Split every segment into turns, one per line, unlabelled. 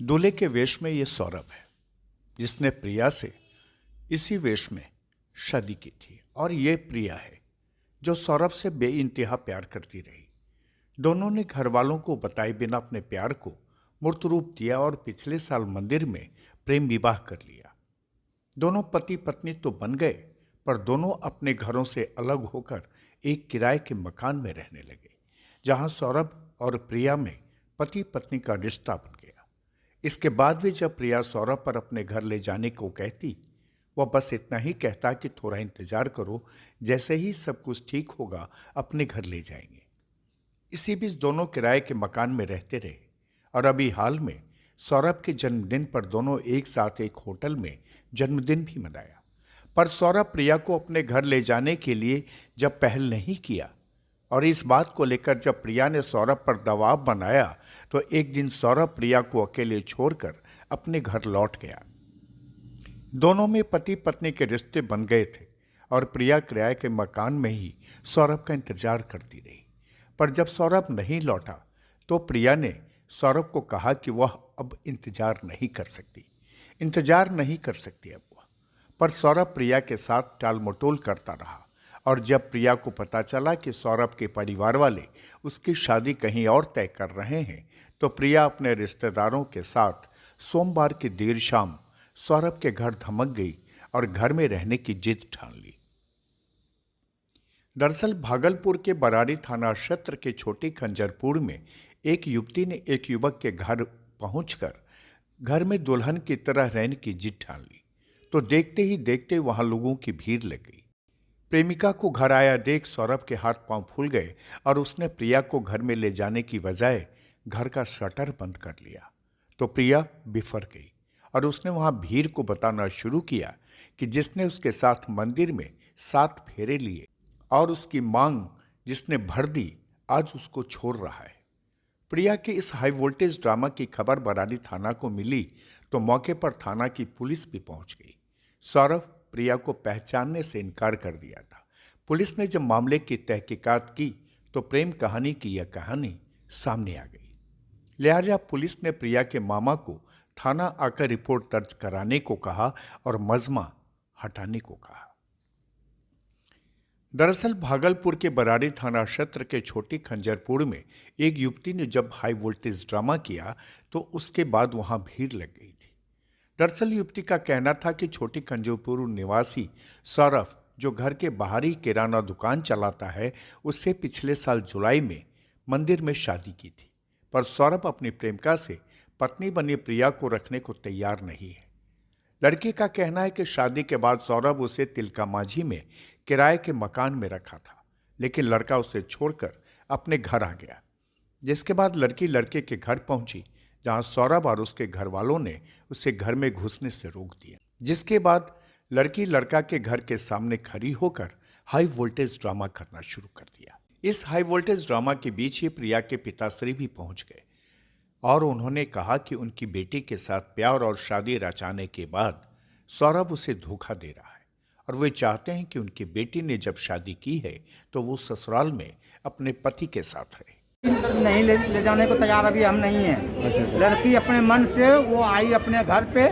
दूल्हे के वेश में ये सौरभ है जिसने प्रिया से इसी वेश में शादी की थी और ये प्रिया है जो सौरभ से बेइंतहा प्यार करती रही। दोनों ने घर वालों को बताए बिना अपने प्यार को मूर्त रूप दिया और पिछले साल मंदिर में प्रेम विवाह कर लिया। दोनों पति पत्नी तो बन गए पर दोनों अपने घरों से अलग होकर एक किराए के मकान में रहने लगे जहां सौरभ और प्रिया में पति पत्नी का रिश्ता बन गया। इसके बाद भी जब प्रिया सौरभ पर अपने घर ले जाने को कहती वह बस इतना ही कहता कि थोड़ा इंतजार करो, जैसे ही सब कुछ ठीक होगा अपने घर ले जाएंगे। इसी बीच दोनों किराए के मकान में रहते रहे और अभी हाल में सौरभ के जन्मदिन पर दोनों एक साथ एक होटल में जन्मदिन भी मनाया। पर सौरभ प्रिया को अपने घर ले जाने के लिए जब पहल नहीं किया और इस बात को लेकर जब प्रिया ने सौरभ पर दबाव बनाया तो एक दिन सौरभ प्रिया को अकेले छोड़कर अपने घर लौट गया। दोनों में पति पत्नी के रिश्ते बन गए थे और प्रिया किराए के मकान में ही सौरभ का इंतजार करती रही। पर जब सौरभ नहीं लौटा तो प्रिया ने सौरभ को कहा कि वह अब इंतजार नहीं कर सकती अब वह। पर सौरभ प्रिया के साथ टाल मटोल करता रहा और जब प्रिया को पता चला कि सौरभ के परिवार वाले उसकी शादी कहीं और तय कर रहे हैं तो प्रिया अपने रिश्तेदारों के साथ सोमवार की देर शाम सौरभ के घर धमक गई और घर में रहने की जिद ठान ली। दरअसल भागलपुर के बराड़ी थाना क्षेत्र के छोटी खंजरपुर में एक युवती ने एक युवक के घर पहुंचकर घर में दुल्हन की तरह रहने की जिद ठान ली तो देखते ही देखते वहां लोगों की भीड़ लग गई। प्रेमिका को घर आया देख सौरभ के हाथ पांव फूल गए और उसने प्रिया को घर में ले जाने की बजाय घर का शटर बंद कर लिया तो प्रिया बिफर गई और उसने वहां भीड़ को बताना शुरू किया कि जिसने उसके साथ मंदिर में 7 फेरे लिए और उसकी मांग जिसने भर दी आज उसको छोड़ रहा है। प्रिया के इस हाई वोल्टेज ड्रामा की खबर बराड़ी थाना को मिली तो मौके पर थाना की पुलिस भी पहुंच गई। सौरभ प्रिया को पहचानने से इनकार कर दिया था। पुलिस ने जब मामले की तहकीकात की तो प्रेम कहानी की यह कहानी सामने आ गई। लिहाजा पुलिस ने प्रिया के मामा को थाना आकर रिपोर्ट दर्ज कराने को कहा और मजमा हटाने को कहा। दरअसल भागलपुर के बराड़ी थाना क्षेत्र के छोटी खंजरपुर में एक युवती ने जब हाई वोल्टेज ड्रामा किया तो उसके बाद वहां भीड़ लग गई थी। दरअसल युवती का कहना था कि छोटी खंजरपुर निवासी सौरभ जो घर के बाहरी किराना दुकान चलाता है उससे पिछले साल जुलाई में मंदिर में शादी की थी पर सौरभ अपनी प्रेमिका से पत्नी बनी प्रिया को रखने को तैयार नहीं है। लड़की का कहना है कि शादी के बाद सौरभ उसे तिलका माझी में किराए के मकान में रखा था लेकिन लड़का उसे छोड़कर अपने घर आ गया। जिसके बाद लड़की लड़के के घर पहुंची जहां सौरभ और उसके घर वालों ने उसे घर में घुसने से रोक दिया। जिसके बाद लड़की लड़का के घर के सामने खड़ी होकर हाई वोल्टेज ड्रामा करना शुरू कर दिया। इस हाई वोल्टेज ड्रामा के बीच ही प्रिया के पिताश्री भी पहुंच गए और उन्होंने कहा कि उनकी बेटी के साथ प्यार और शादी रचाने के बाद सौरभ उसे धोखा दे रहा है और वे चाहते हैं कि उनकी बेटी ने जब शादी की है तो वो ससुराल में अपने पति के साथ रहे।
नहीं ले जाने को तैयार अभी हम नहीं हैं। लड़की अपने मन से वो आई अपने घर पे,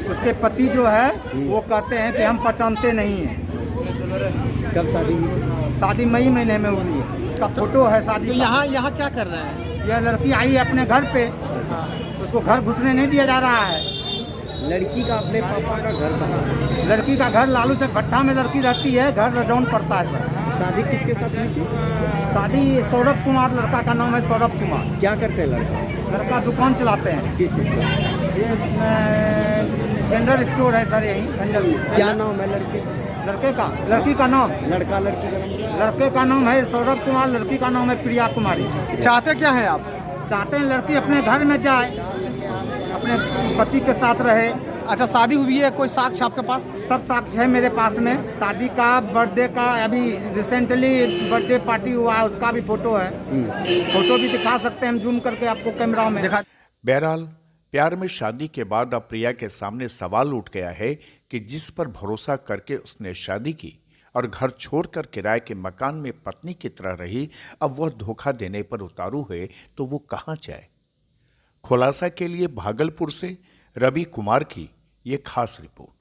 उसके पति जो है वो कहते हैं कि हम पहचानते नहीं हैं।
कब शादी हुई?
शादी मई महीने में हुई है। उसका फोटो है शादी।
तो यहाँ क्या कर रहे हैं?
यह लड़की आई है अपने घर पे, उसको घर घुसने नहीं दिया जा रहा है।
लड़की का अपने पापा का घर कहाँ है?
लड़की का घर लालू चक भट्टा में लड़की रहती है, घर रजौन पड़ता है सर।
शादी किसके साथ हुई थी?
शादी सौरभ कुमार, लड़का का नाम है सौरभ कुमार।
क्या करते हैं लड़का?
लड़का दुकान चलाते हैं।
किस चीज़ का?
ये जनरल स्टोर है सर यही खंजरपुर।
क्या नाम है लड़के?
लड़के का, लड़की का नाम,
लड़का लड़की का नाम?
लड़के का नाम है सौरभ कुमार, लड़की का नाम है प्रिया कुमारी।
चाहते क्या है आप?
चाहते हैं लड़की अपने घर में जाए, अपने पति के साथ रहे।
अच्छा, शादी हुई है, कोई साक्ष्य आपके पास?
सब साक्ष्य है मेरे पास में। शादी का, बर्थडे का, अभी रिसेंटली बर्थडे पार्टी हुआ है उसका भी फोटो है। फोटो भी दिखा सकते हैं हम जूम करके आपको कैमरा में।
बहरहाल प्यार में शादी के बाद अब प्रिया के सामने सवाल उठ गया है कि जिस पर भरोसा करके उसने शादी की और घर छोड़कर किराए के मकान में पत्नी की तरह रही, अब वह धोखा देने पर उतारू है तो वो कहाँ जाए। खुलासा के लिए भागलपुर से रवि कुमार की ये खास रिपोर्ट।